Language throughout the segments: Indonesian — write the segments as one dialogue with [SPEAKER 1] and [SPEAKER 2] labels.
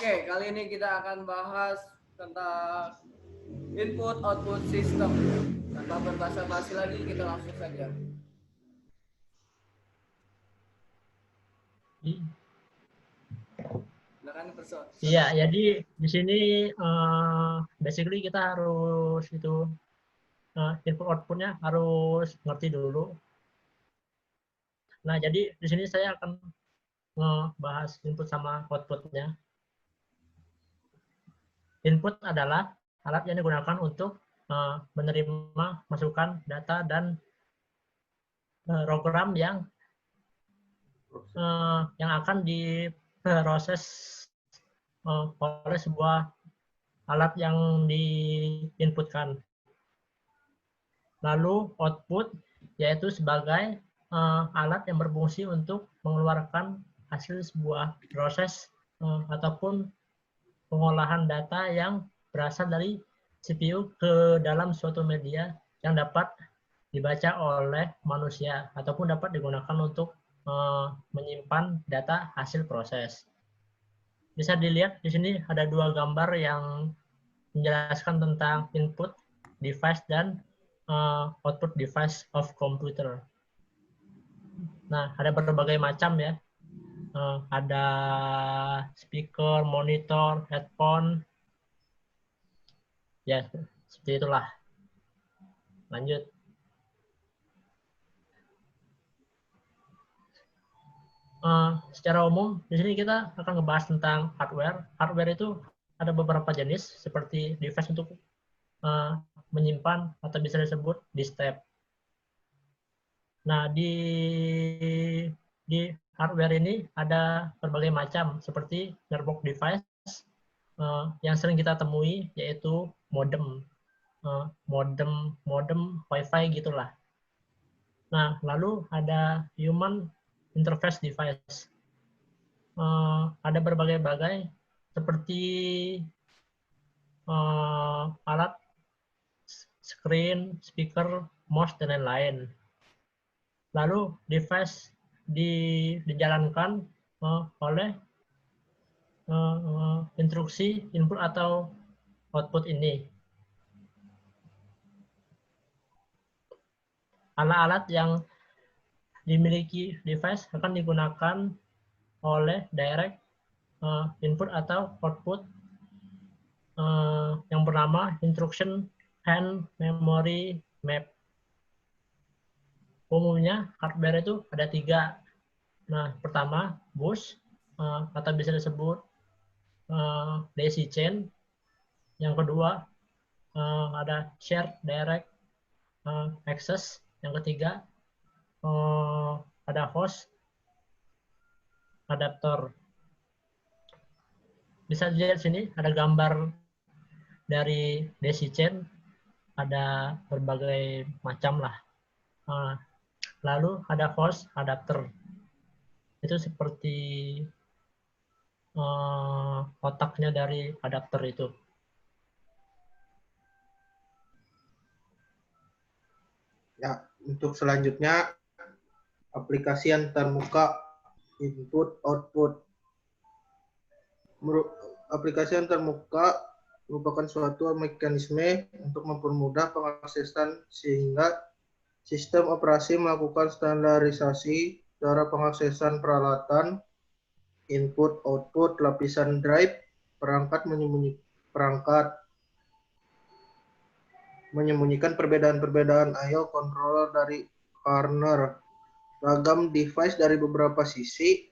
[SPEAKER 1] Oke, kali ini kita akan bahas tentang input output system. Tanpa berbasa-basi lagi, kita langsung saja. Silakan persoalan.
[SPEAKER 2] Iya, jadi di sini basically kita harus input outputnya harus ngerti dulu. Nah, jadi di sini saya akan ngebahas input sama outputnya. Input adalah alat yang digunakan untuk menerima masukan data dan program yang akan diproses oleh sebuah alat yang diinputkan. Lalu output yaitu sebagai alat yang berfungsi untuk mengeluarkan hasil sebuah proses ataupun pengolahan data yang berasal dari CPU ke dalam suatu media yang dapat dibaca oleh manusia ataupun dapat digunakan untuk menyimpan data hasil proses. Bisa dilihat di sini ada dua gambar yang menjelaskan tentang input device dan output device of computer. Nah, ada berbagai macam ya. Ada speaker, monitor, headphone. Ya, seperti itulah. Lanjut. Secara umum, di sini kita akan ngebahas tentang hardware. Hardware itu ada beberapa jenis, seperti device untuk menyimpan atau bisa disebut disk tab. Nah, di hardware ini ada berbagai macam, seperti network device yang sering kita temui, yaitu modem, modem WiFi gitulah. Nah, lalu ada human interface device. Ada berbagai-bagai seperti alat screen, speaker, mouse, dan lain-lain. Lalu device dijalankan oleh instruksi input atau output ini. Alat-alat yang dimiliki device akan digunakan oleh direct input atau output yang bernama instruction hand memory map. Umumnya hardware itu ada 3. Nah, pertama bus atau bisa disebut daisy chain. Yang kedua ada shared direct access. Yang ketiga ada host adapter. Bisa dilihat sini ada gambar dari daisy chain, ada berbagai macam lah. Lalu ada host adapter. Itu seperti otaknya dari adapter itu.
[SPEAKER 3] Ya, untuk selanjutnya aplikasi antarmuka input output. Aplikasi antarmuka merupakan suatu mekanisme untuk mempermudah pengaksesan sehingga sistem operasi melakukan standarisasi cara pengaksesan peralatan, input, output, lapisan drive, perangkat menyembunyikan perbedaan-perbedaan I/O controller dari kernel, ragam device dari beberapa sisi,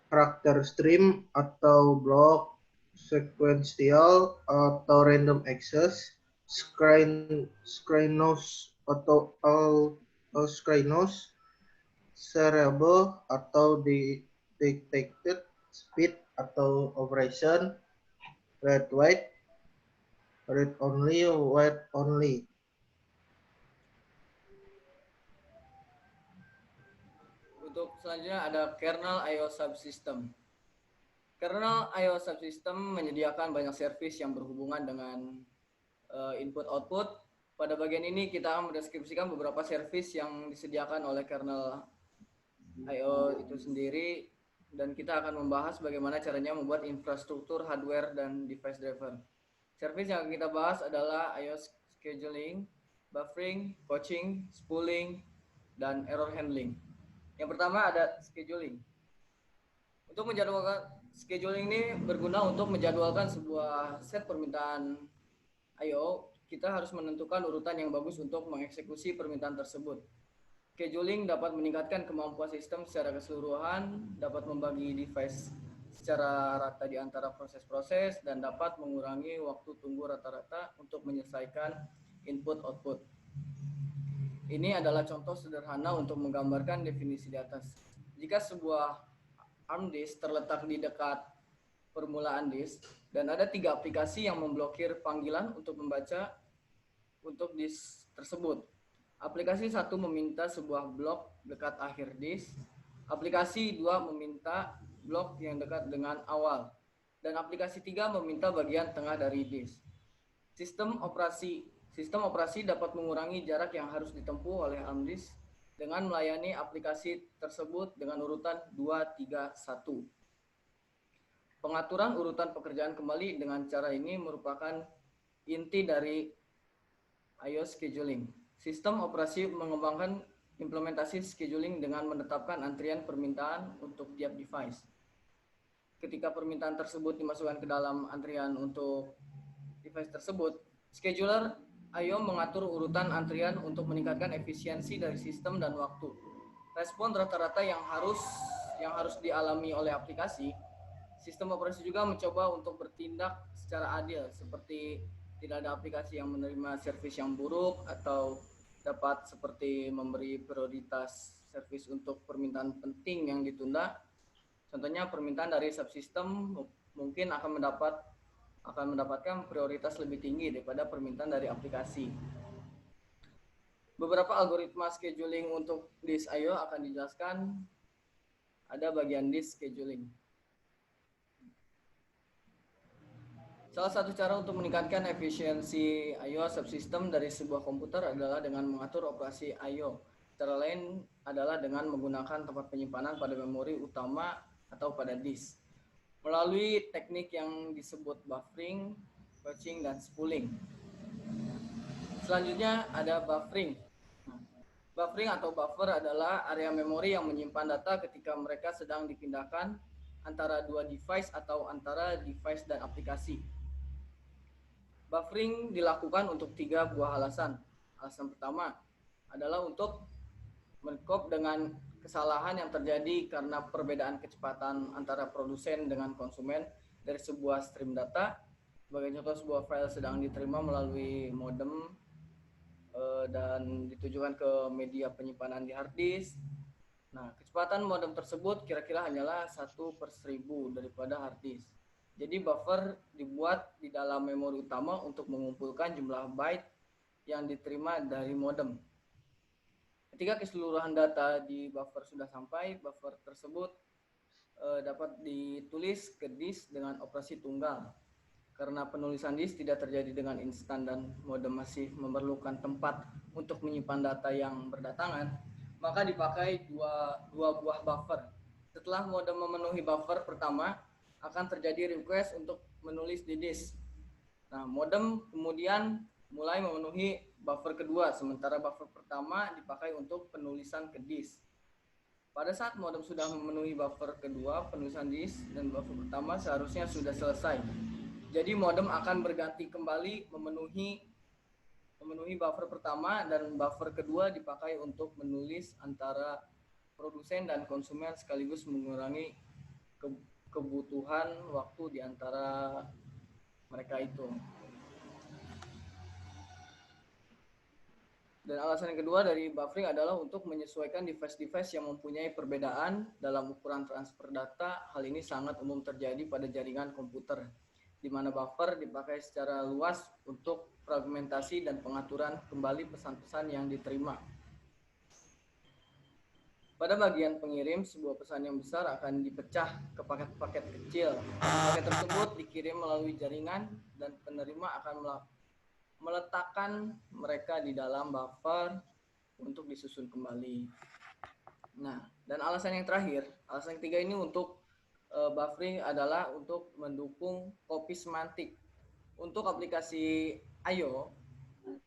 [SPEAKER 3] karakter stream atau block, sequential atau random access, Scrinos atau Scrinos, seriable atau detected speed atau operation, read write, read only, write only.
[SPEAKER 1] Untuk selanjutnya ada kernel I/O subsystem. Kernel I/O subsystem menyediakan banyak servis yang berhubungan dengan input output. Pada bagian ini kita akan mendeskripsikan beberapa servis yang disediakan oleh kernel I/O itu sendiri. dan kita akan membahas bagaimana caranya membuat infrastruktur hardware dan device driver. Service yang kita bahas adalah I/O scheduling, buffering, coaching, spooling, dan error handling. Yang pertama ada scheduling. Untuk menjadwalkan scheduling ini berguna untuk menjadwalkan sebuah set permintaan I/O. Kita harus menentukan urutan yang bagus untuk mengeksekusi permintaan tersebut. Scheduling dapat meningkatkan kemampuan sistem secara keseluruhan, dapat membagi device secara rata di antara proses-proses, dan dapat mengurangi waktu tunggu rata-rata untuk menyelesaikan input-output. Ini adalah contoh sederhana untuk menggambarkan definisi di atas. Jika sebuah ARM disk terletak di dekat permulaan disk, dan ada 3 aplikasi yang memblokir panggilan untuk membaca untuk disk tersebut. Aplikasi 1 meminta sebuah blok dekat akhir disk, aplikasi 2 meminta blok yang dekat dengan awal, dan aplikasi 3 meminta bagian tengah dari disk. Sistem operasi dapat mengurangi jarak yang harus ditempuh oleh ARM disk dengan melayani aplikasi tersebut dengan urutan 2, 3, 1. Pengaturan urutan pekerjaan kembali dengan cara ini merupakan inti dari I/O scheduling. Sistem operasi mengembangkan implementasi scheduling dengan menetapkan antrian permintaan untuk tiap device. Ketika permintaan tersebut dimasukkan ke dalam antrian untuk device tersebut, scheduler I/O mengatur urutan antrian untuk meningkatkan efisiensi dari sistem dan waktu. Respon rata-rata yang harus dialami oleh aplikasi, sistem operasi juga mencoba untuk bertindak secara adil, seperti tidak ada aplikasi yang menerima servis yang buruk, atau dapat seperti memberi prioritas servis untuk permintaan penting yang ditunda. Contohnya permintaan dari subsistem mungkin akan mendapatkan prioritas lebih tinggi daripada permintaan dari aplikasi. Beberapa algoritma scheduling untuk disk I/O akan dijelaskan. Ada bagian disk scheduling. Salah satu cara untuk meningkatkan efisiensi I/O subsystem dari sebuah komputer adalah dengan mengatur operasi I/O. Cara lain adalah dengan menggunakan tempat penyimpanan pada memori utama atau pada disk melalui teknik yang disebut buffering, coaching, dan spooling. Selanjutnya ada buffering. Buffering atau buffer adalah area memori yang menyimpan data ketika mereka sedang dipindahkan antara dua device atau antara device dan aplikasi. Buffering dilakukan untuk 3 buah alasan. Alasan pertama adalah untuk mencop dengan kesalahan yang terjadi karena perbedaan kecepatan antara produsen dengan konsumen dari sebuah stream data. Sebagai contoh, sebuah file sedang diterima melalui modem dan ditujukan ke media penyimpanan di hard disk. Nah, kecepatan modem tersebut kira-kira hanyalah 1/1000 daripada hard disk. Jadi buffer dibuat di dalam memori utama untuk mengumpulkan jumlah byte yang diterima dari modem. Ketika keseluruhan data di buffer sudah sampai, buffer tersebut dapat ditulis ke disk dengan operasi tunggal. Karena penulisan disk tidak terjadi dengan instan dan modem masih memerlukan tempat untuk menyimpan data yang berdatangan, maka dipakai dua buah buffer. Setelah modem memenuhi buffer pertama, akan terjadi request untuk menulis di disk. Nah, modem kemudian mulai memenuhi buffer kedua, sementara buffer pertama dipakai untuk penulisan ke disk. Pada saat modem sudah memenuhi buffer kedua, penulisan disk dan buffer pertama seharusnya sudah selesai. Jadi modem akan berganti kembali memenuhi buffer pertama, dan buffer kedua dipakai untuk menulis antara produsen dan konsumen sekaligus mengurangi kebutuhan waktu di antara mereka itu. Dan alasan yang kedua dari buffering adalah untuk menyesuaikan device-device yang mempunyai perbedaan dalam ukuran transfer data. Hal ini sangat umum terjadi pada jaringan komputer, di mana buffer dipakai secara luas untuk fragmentasi dan pengaturan kembali pesan-pesan yang diterima. Pada bagian pengirim, sebuah pesan yang besar akan dipecah ke paket-paket kecil. Paket tersebut dikirim melalui jaringan dan penerima akan meletakkan mereka di dalam buffer untuk disusun kembali. Nah, dan alasan yang terakhir, alasan ketiga ini untuk buffering adalah untuk mendukung copy semantik. Untuk aplikasi I/O,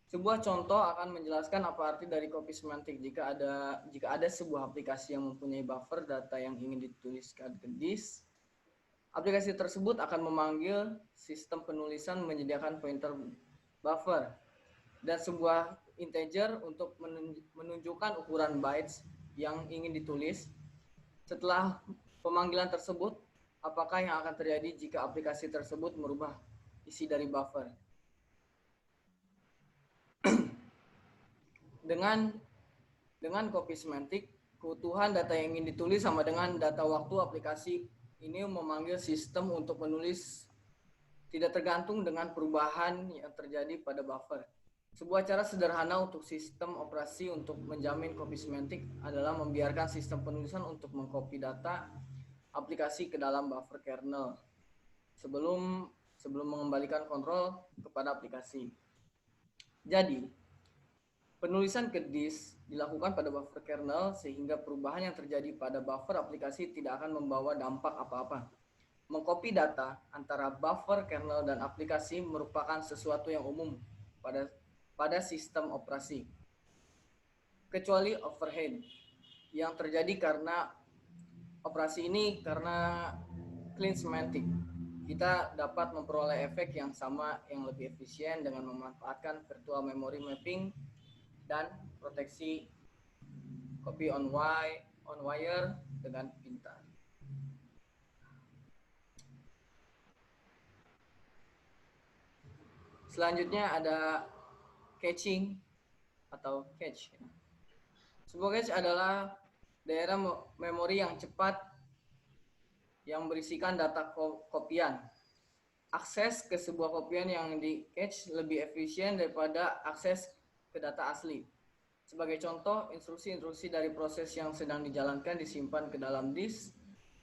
[SPEAKER 1] sebuah contoh akan menjelaskan apa arti dari copy semantik. Jika ada sebuah aplikasi yang mempunyai buffer data yang ingin dituliskan ke disk, aplikasi tersebut akan memanggil sistem penulisan menyediakan pointer buffer dan sebuah integer untuk menunjukkan ukuran bytes yang ingin ditulis. Setelah pemanggilan tersebut, apakah yang akan terjadi jika aplikasi tersebut merubah isi dari buffer? Dengan copy semantik, keutuhan data yang ingin ditulis sama dengan data waktu aplikasi ini memanggil sistem untuk menulis tidak tergantung dengan perubahan yang terjadi pada buffer. Sebuah cara sederhana untuk sistem operasi untuk menjamin copy semantik adalah membiarkan sistem penulisan untuk mengcopy data aplikasi ke dalam buffer kernel sebelum mengembalikan kontrol kepada aplikasi. Jadi, penulisan ke disk dilakukan pada buffer kernel sehingga perubahan yang terjadi pada buffer aplikasi tidak akan membawa dampak apa-apa. Mengcopy data antara buffer kernel dan aplikasi merupakan sesuatu yang umum pada sistem operasi, kecuali overhead yang terjadi karena operasi ini karena clean semantic. Kita dapat memperoleh efek yang sama yang lebih efisien dengan memanfaatkan virtual memory mapping dan proteksi copy on wire dengan pintar. Selanjutnya ada caching atau cache. Sebuah cache adalah daerah memori yang cepat yang berisikan data kopian. Akses ke sebuah kopian yang di cache lebih efisien daripada akses ke data asli. Sebagai contoh, instruksi-instruksi dari proses yang sedang dijalankan disimpan ke dalam disk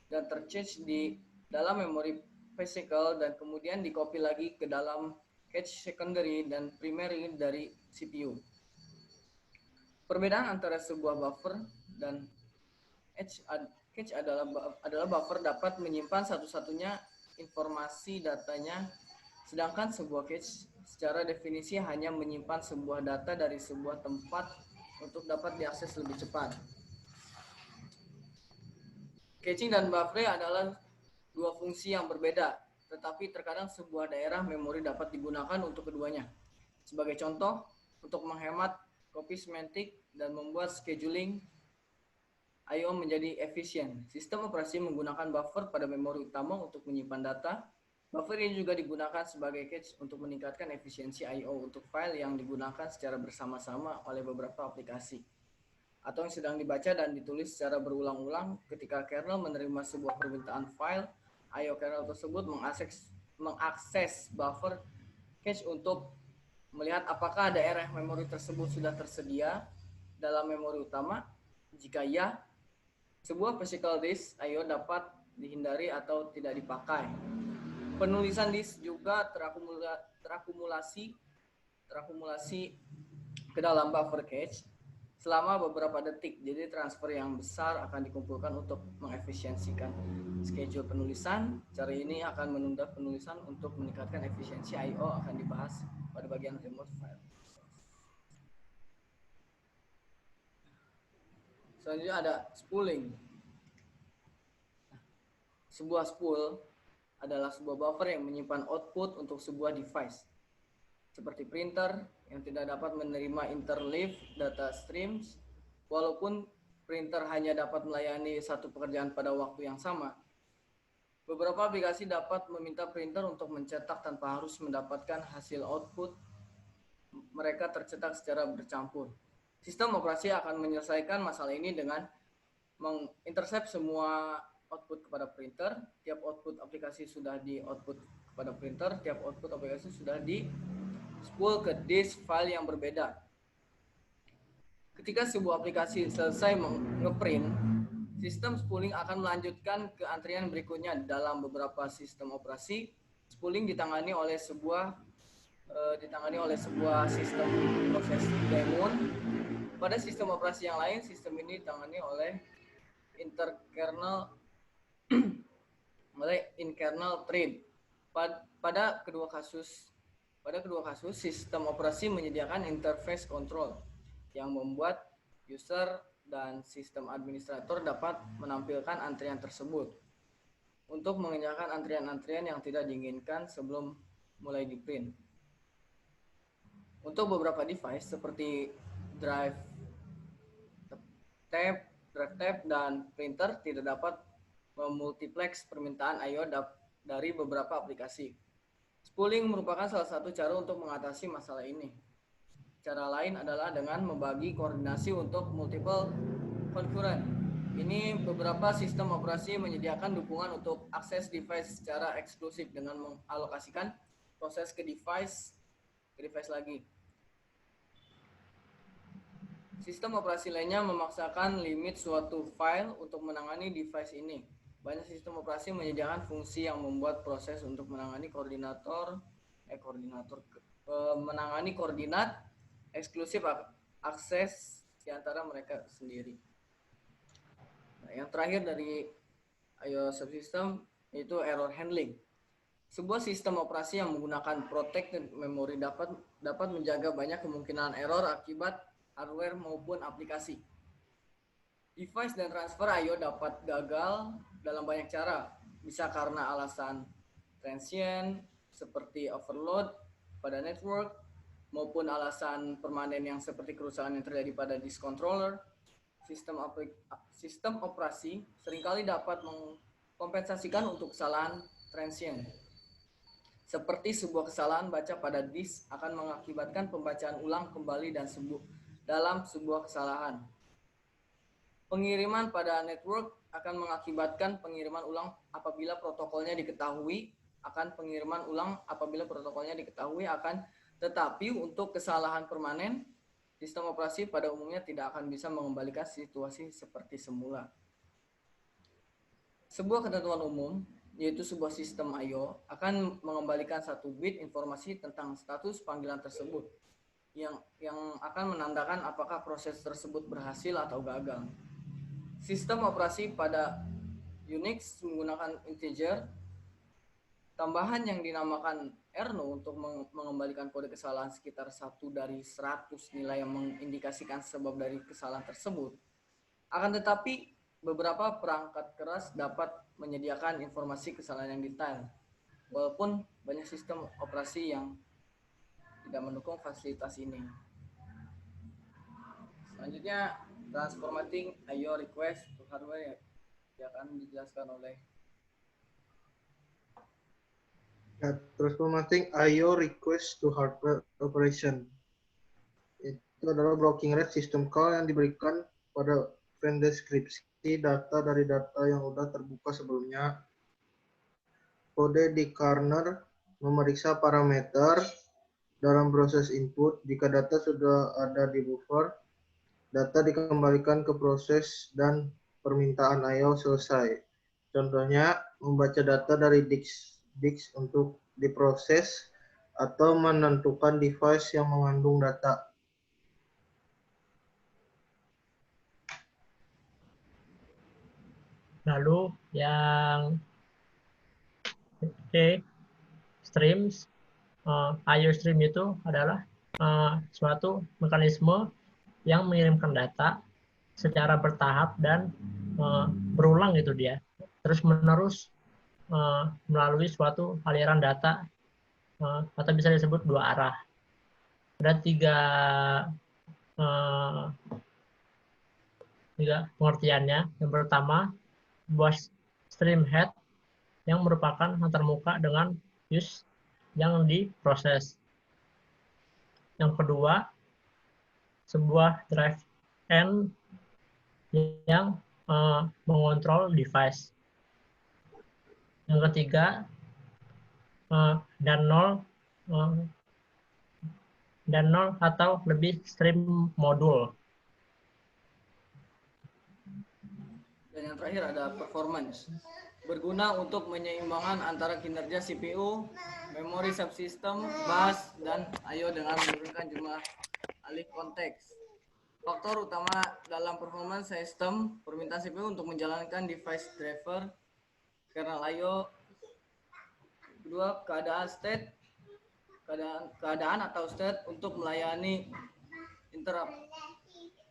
[SPEAKER 1] dan tercache di dalam memori physical dan kemudian dikopi lagi ke dalam cache secondary dan primary dari CPU. Perbedaan antara sebuah buffer dan cache adalah buffer dapat menyimpan satu-satunya informasi datanya, sedangkan sebuah cache secara definisi hanya menyimpan sebuah data dari sebuah tempat untuk dapat diakses lebih cepat. Caching dan buffering adalah dua fungsi yang berbeda, tetapi terkadang sebuah daerah memori dapat digunakan untuk keduanya. Sebagai contoh, untuk menghemat copy semantik dan membuat scheduling I/O menjadi efisien. Sistem operasi menggunakan buffer pada memori utama untuk menyimpan data. Buffer ini juga digunakan sebagai cache untuk meningkatkan efisiensi I/O untuk file yang digunakan secara bersama-sama oleh beberapa aplikasi atau yang sedang dibaca dan ditulis secara berulang-ulang. Ketika kernel menerima sebuah permintaan file, I/O kernel tersebut mengakses buffer cache untuk melihat apakah daerah memori tersebut sudah tersedia dalam memori utama. Jika ya, sebuah physical disk I/O dapat dihindari atau tidak dipakai. Penulisan disk juga terakumulasi ke dalam buffer cache selama beberapa detik. Jadi transfer yang besar akan dikumpulkan untuk mengefisiensikan schedule penulisan. Cara ini akan menunda penulisan untuk meningkatkan efisiensi I/O akan dibahas pada bagian remote file. Selanjutnya ada spooling. Sebuah spool adalah sebuah buffer yang menyimpan output untuk sebuah device, seperti printer yang tidak dapat menerima interleave data streams. Walaupun printer hanya dapat melayani satu pekerjaan pada waktu yang sama, beberapa aplikasi dapat meminta printer untuk mencetak tanpa harus mendapatkan hasil output mereka tercetak secara bercampur. Sistem operasi akan menyelesaikan masalah ini dengan mengintercept semua output kepada printer. Tiap output aplikasi sudah di output kepada printer, tiap output aplikasi sudah di spool ke disk file yang berbeda. Ketika sebuah aplikasi selesai ngeprint, sistem spooling akan melanjutkan ke antrian berikutnya. Dalam beberapa sistem operasi, spooling ditangani oleh sebuah sistem proses daemon. Pada sistem operasi yang lain, sistem ini ditangani oleh interkernel mulai in-kernel thread. Pada kedua kasus sistem operasi menyediakan interface control yang membuat user dan sistem administrator dapat menampilkan antrian tersebut untuk mengenyahkan antrian-antrian yang tidak diinginkan sebelum mulai di print. Untuk beberapa device seperti drive tab, dan printer tidak dapat memultiplex permintaan I/O dari beberapa aplikasi. Spooling merupakan salah satu cara untuk mengatasi masalah ini. Cara lain adalah dengan membagi koordinasi untuk multiple concurrent. Ini beberapa sistem operasi menyediakan dukungan untuk akses device secara eksklusif dengan mengalokasikan proses ke device lagi. Sistem operasi lainnya memaksakan limit suatu file untuk menangani device ini. Banyak sistem operasi menyediakan fungsi yang membuat proses untuk menangani menangani koordinat eksklusif akses di antara mereka sendiri. Nah, yang terakhir dari I/O subsystem yaitu error handling. Sebuah sistem operasi yang menggunakan protected memory dapat menjaga banyak kemungkinan error akibat hardware maupun aplikasi. Device dan transfer I/O dapat gagal dalam banyak cara. Bisa karena alasan transient seperti overload pada network, maupun alasan permanen yang seperti kerusakan yang terjadi pada disk controller. Sistem operasi seringkali dapat mengkompensasikan untuk kesalahan transient. Seperti sebuah kesalahan baca pada disk akan mengakibatkan pembacaan ulang kembali dalam sebuah kesalahan. Pengiriman pada network akan mengakibatkan pengiriman ulang apabila protokolnya diketahui akan, tetapi untuk kesalahan permanen, sistem operasi pada umumnya tidak akan bisa mengembalikan situasi seperti semula. Sebuah ketentuan umum, yaitu sebuah sistem I/O, akan mengembalikan satu bit informasi tentang status panggilan tersebut, yang akan menandakan apakah proses tersebut berhasil atau gagal. Sistem operasi pada Unix menggunakan integer tambahan yang dinamakan erno untuk mengembalikan kode kesalahan sekitar 1 dari 100 nilai yang mengindikasikan sebab dari kesalahan tersebut. Akan tetapi, beberapa perangkat keras dapat menyediakan informasi kesalahan yang detail, walaupun banyak sistem operasi yang tidak mendukung fasilitas ini. Selanjutnya, transformating I/O request to hardware yang akan dijelaskan oleh
[SPEAKER 3] Transformating I/O request to hardware operation. Itu adalah blocking rate system call yang diberikan pada frame deskripsi data dari data yang sudah terbuka sebelumnya. Kode di kernel memeriksa parameter dalam proses input. Jika data sudah ada di buffer, data dikembalikan ke proses dan permintaan I/O selesai. Contohnya, membaca data dari disk untuk diproses atau menentukan device yang mengandung data.
[SPEAKER 2] Lalu yang streams, I/O stream itu adalah suatu mekanisme yang mengirimkan data secara bertahap dan berulang gitu dia, terus menerus melalui suatu aliran data atau bisa disebut dua arah. Ada tiga pengertiannya. Yang pertama, bus stream head yang merupakan antarmuka dengan use yang diproses. Yang kedua, sebuah drive end yang mengontrol device. Yang ketiga, dan nol atau lebih stream modul.
[SPEAKER 1] Dan yang terakhir ada performance. Berguna untuk menyeimbangkan antara kinerja CPU, memori subsystem, bus, dan I/O dengan menurunkan jumlah alih konteks. Faktor utama dalam performance sistem, permintaan CPU untuk menjalankan device driver kernel IO. Kedua, keadaan atau state untuk melayani interrupt.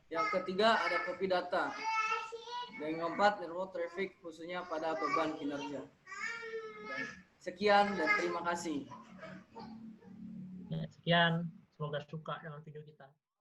[SPEAKER 1] Yang ketiga ada copy data. Dan yang keempat, network traffic khususnya pada beban kinerja. Sekian dan terima kasih.
[SPEAKER 2] Ya, sekian, semoga suka dengan video kita.